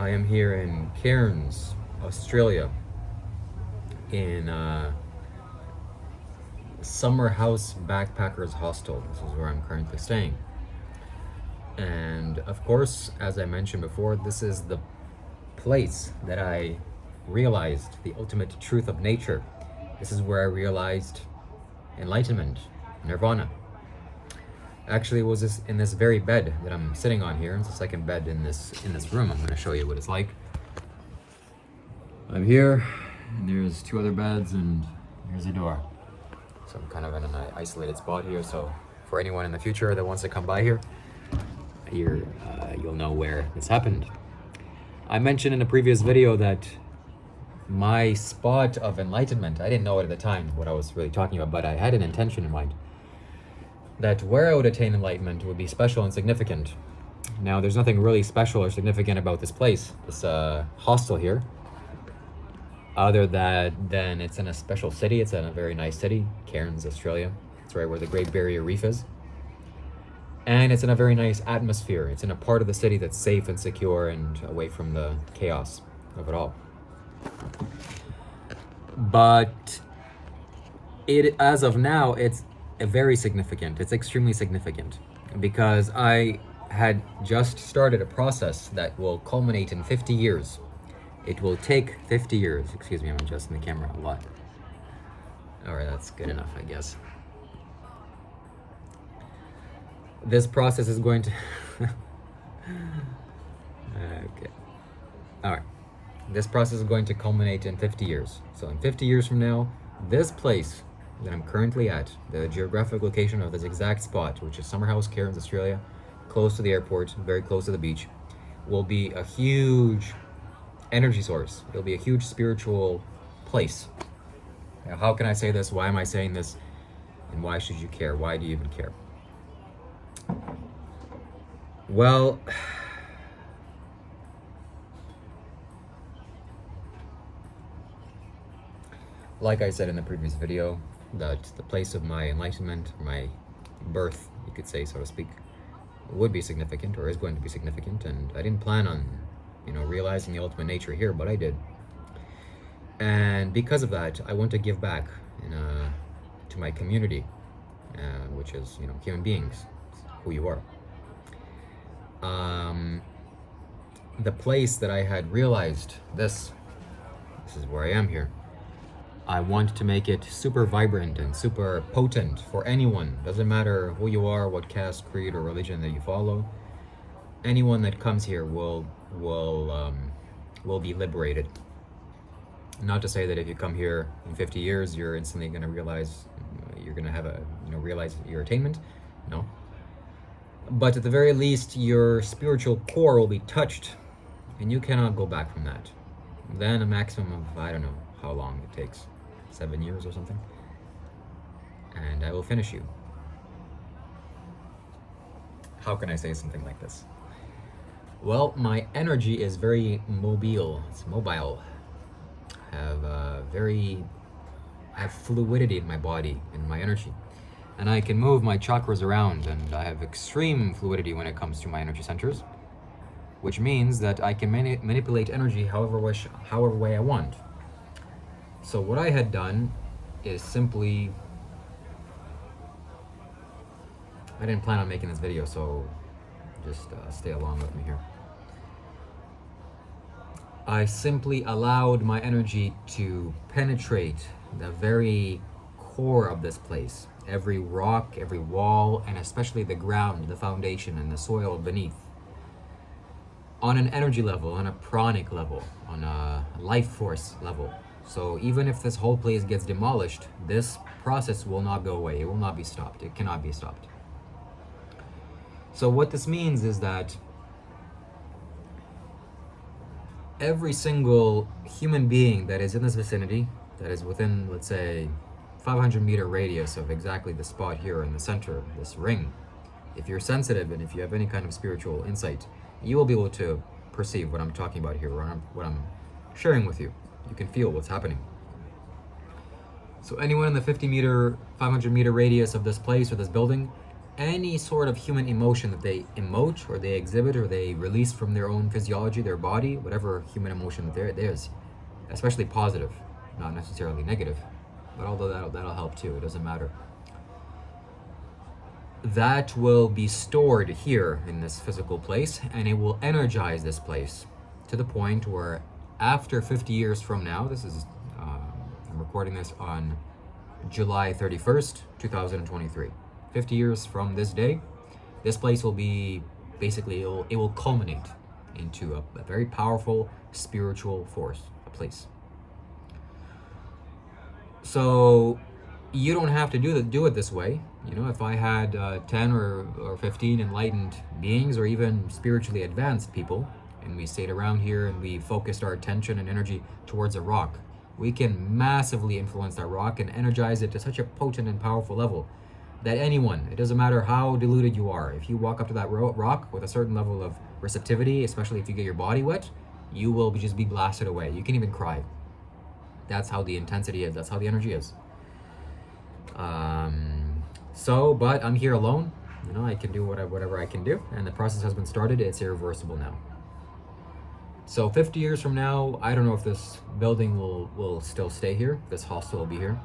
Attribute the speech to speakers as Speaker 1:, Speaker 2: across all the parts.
Speaker 1: I am here in Cairns, Australia, in Summer House Backpackers Hostel. This is where I'm currently staying. And of course, as I mentioned before, this is the place that I realized the ultimate truth of nature. This is where I realized enlightenment, nirvana. Actually, it was in this very bed that I'm sitting on here. It's the second bed in this room. I'm going to show you what it's like. I'm here, and there's two other beds, and here's a door. So I'm kind of in an isolated spot here. So for anyone in the future that wants to come by here, you'll know where this happened. I mentioned in a previous video that my spot of enlightenment, I didn't know it at the time what I was really talking about, but I had an intention in mind that where I would attain enlightenment would be special and significant. Now, there's nothing really special or significant about this place, this hostel here, other than it's in a special city. It's in a very nice city, Cairns, Australia. It's right where the Great Barrier Reef is. And it's in a very nice atmosphere. It's in a part of the city that's safe and secure and away from the chaos of it all. But as of now, it's very significant. It's extremely significant because I had just started a process that will culminate in 50 years. It will take 50 years. Excuse me, I'm adjusting the camera a lot. All right, that's good enough, I guess. This process is going to... Okay. All right. This process is going to culminate in 50 years. So in 50 years from now, this place that I'm currently at, the geographic location of this exact spot, which is Summerhouse, Cairns, Australia, close to the airport, very close to the beach, will be a huge energy source. It'll be a huge spiritual place. Now, how can I say this? Why am I saying this? And why should you care? Why do you even care? Well, like I said in the previous video, that the place of my enlightenment, my birth, you could say, so to speak, would be significant, or is going to be significant, and I didn't plan on, realizing the ultimate nature here, but I did. And because of that, I want to give back to my community, which is, human beings, who you are. The place that I had realized this is where I am here. I want to make it super vibrant and super potent for anyone. Doesn't matter who you are, what caste, creed, or religion that you follow. Anyone that comes here will be liberated. Not to say that if you come here in 50 years, you're instantly going to realize you're going to have realize your attainment. No. But at the very least, your spiritual core will be touched, and you cannot go back from that. Then a maximum of, I don't know how long it takes, 7 years or something, and I will finish you. How can I say something like this? Well, my energy is very mobile. It's mobile. I have fluidity in my body, in my energy. And I can move my chakras around, and I have extreme fluidity when it comes to my energy centers, which means that I can manipulate energy however way I want. So what I had done is simply... I didn't plan on making this video, so just stay along with me here. I simply allowed my energy to penetrate the very core of this place. Every rock, every wall, and especially the ground, the foundation, and the soil beneath. On an energy level, on a pranic level, on a life force level. So even if this whole place gets demolished, this process will not go away. It will not be stopped. It cannot be stopped. So what this means is that every single human being that is in this vicinity, that is within, let's say, 500-meter radius of exactly the spot here in the center of this ring, if you're sensitive and if you have any kind of spiritual insight, you will be able to perceive what I'm talking about here, or what I'm sharing with you. You can feel what's happening. So anyone in the 500-meter radius of this place or this building, any sort of human emotion that they emote or they exhibit or they release from their own physiology, their body, whatever human emotion that there is, especially positive, not necessarily negative, but although that'll help too, it doesn't matter. That will be stored here in this physical place, and it will energize this place to the point where after 50 years from now, this is, I'm recording this on July 31st, 2023. 50 years from this day, this place will be, basically, it will culminate into a very powerful spiritual force, a place. So you don't have to do it this way. You know, if I had 10 or 15 enlightened beings, or even spiritually advanced people, and we stayed around here and we focused our attention and energy towards a rock, we can massively influence that rock and energize it to such a potent and powerful level that anyone, it doesn't matter how deluded you are, if you walk up to that rock with a certain level of receptivity, especially if you get your body wet, you will just be blasted away. You can even cry. That's how the intensity is. That's how the energy is. But I'm here alone. You know, I can do whatever I can do, and the process has been started. It's irreversible now. So 50 years from now, I don't know if this building will still stay here. This hostel will be here.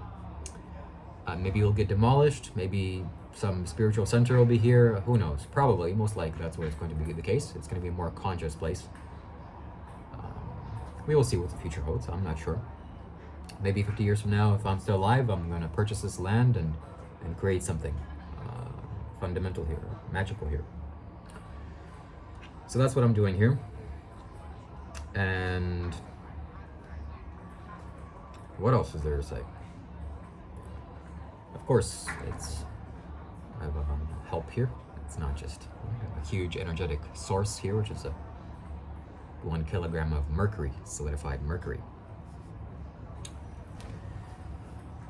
Speaker 1: Maybe it'll get demolished. Maybe some spiritual center will be here. Who knows? Probably, most likely, that's what it's going to be the case. It's going to be a more conscious place. We will see what the future holds. I'm not sure. Maybe 50 years from now, if I'm still alive, I'm going to purchase this land and create something fundamental here, magical here. So that's what I'm doing here. And what else is there to say? Of course, I have help here. It's not just a huge energetic source here, which is 1 kilogram of mercury, solidified mercury.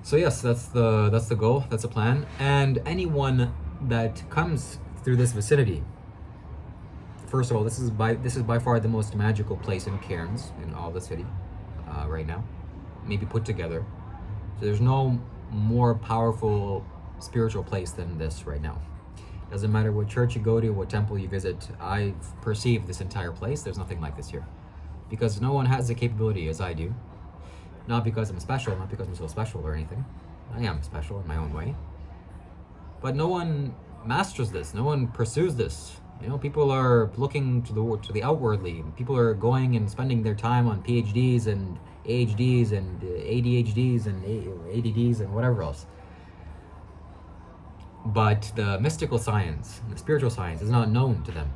Speaker 1: So yes, that's the goal, that's the plan. And anyone that comes through this vicinity, first of all, this is by far the most magical place in Cairns, in all the city, right now, maybe put together. So there's no more powerful spiritual place than this right now. Doesn't matter what church you go to, what temple you visit, I've perceived this entire place, there's nothing like this here. Because no one has the capability as I do. Not because I'm special, not because I'm so special or anything. I am special in my own way. But no one masters this, no one pursues this. You know, people are looking to the outwardly. People are going and spending their time on PhDs and AHDs and ADHDs and ADDs and whatever else. But the mystical science, the spiritual science is not known to them.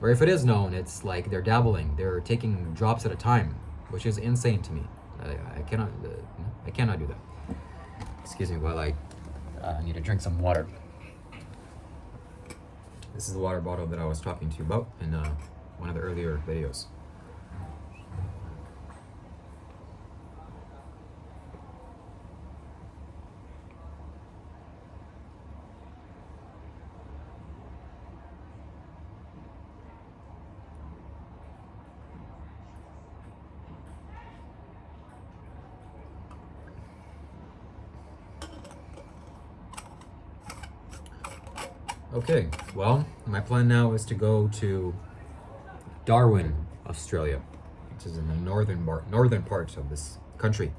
Speaker 1: Or if it is known, it's like they're dabbling, they're taking drops at a time, which is insane to me. I cannot do that. Excuse me while I need to drink some water. This is the water bottle that I was talking to you about in one of the earlier videos. Okay, well, my plan now is to go to Darwin, Australia, which is in the northern part of this country.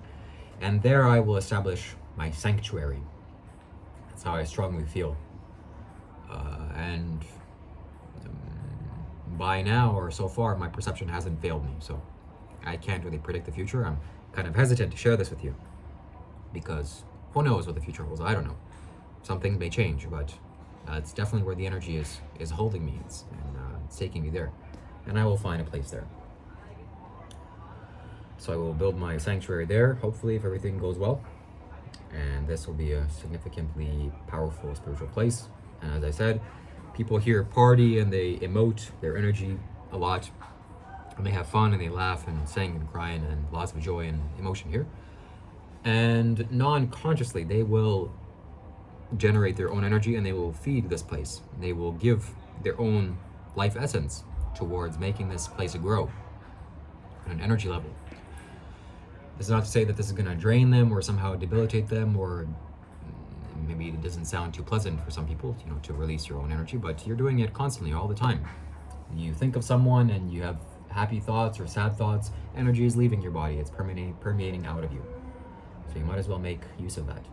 Speaker 1: And there I will establish my sanctuary. That's how I strongly feel. And by now, or so far, my perception hasn't failed me. So I can't really predict the future. I'm kind of hesitant to share this with you. Because who knows what the future holds? I don't know. Some things may change, but it's definitely where the energy is holding me. It's taking me there. And I will find a place there. So I will build my sanctuary there, hopefully, if everything goes well. And this will be a significantly powerful spiritual place. And as I said, people here party and they emote their energy a lot. And they have fun and they laugh and sing and cry and lots of joy and emotion here. And non-consciously, they will generate their own energy and they will feed this place. They will give their own life essence towards making this place grow on an energy level. This is not to say that this is going to drain them or somehow debilitate them or And maybe it doesn't sound too pleasant for some people, to release your own energy, but you're doing it constantly, all the time. You think of someone and you have happy thoughts or sad thoughts, energy is leaving your body. It's permeating out of you. So you might as well make use of that.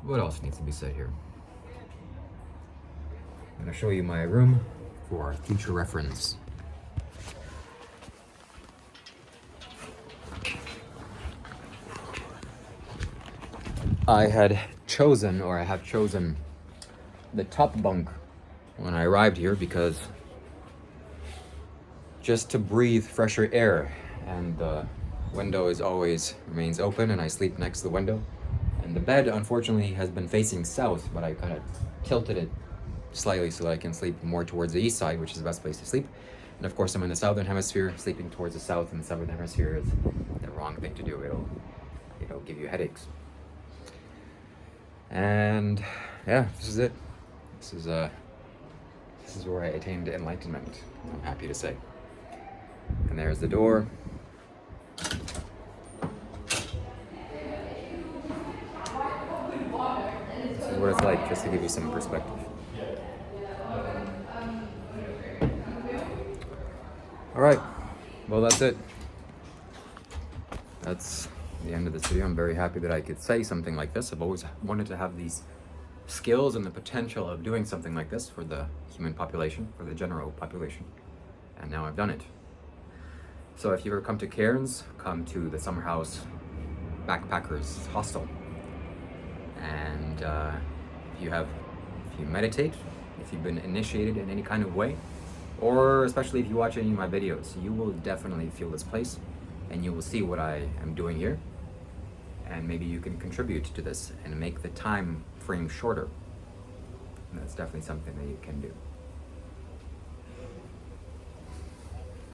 Speaker 1: What else needs to be said here? I'm going to show you my room for future reference. I have chosen the top bunk when I arrived here because just to breathe fresher air, and the window remains open and I sleep next to the window. And the bed unfortunately has been facing south, but I kind of tilted it slightly so that I can sleep more towards the east side, which is the best place to sleep. And of course I'm in the southern hemisphere. Sleeping towards the south in the southern hemisphere is the wrong thing to do. It'll give you headaches. And yeah, this is it. This is where I attained enlightenment, I'm happy to say. And there's the door. This is what it's like, just to give you some perspective. All right, well, that's it. That's the end of this video. I'm very happy that I could say something like this. I've always wanted to have these skills and the potential of doing something like this for the human population, for the general population. And now I've done it. So if you ever come to Cairns, come to the Summer House Backpackers Hostel. And if you meditate, if you've been initiated in any kind of way, or especially if you watch any of my videos, you will definitely feel this place and you will see what I am doing here. And maybe you can contribute to this and make the time frame shorter. And that's definitely something that you can do.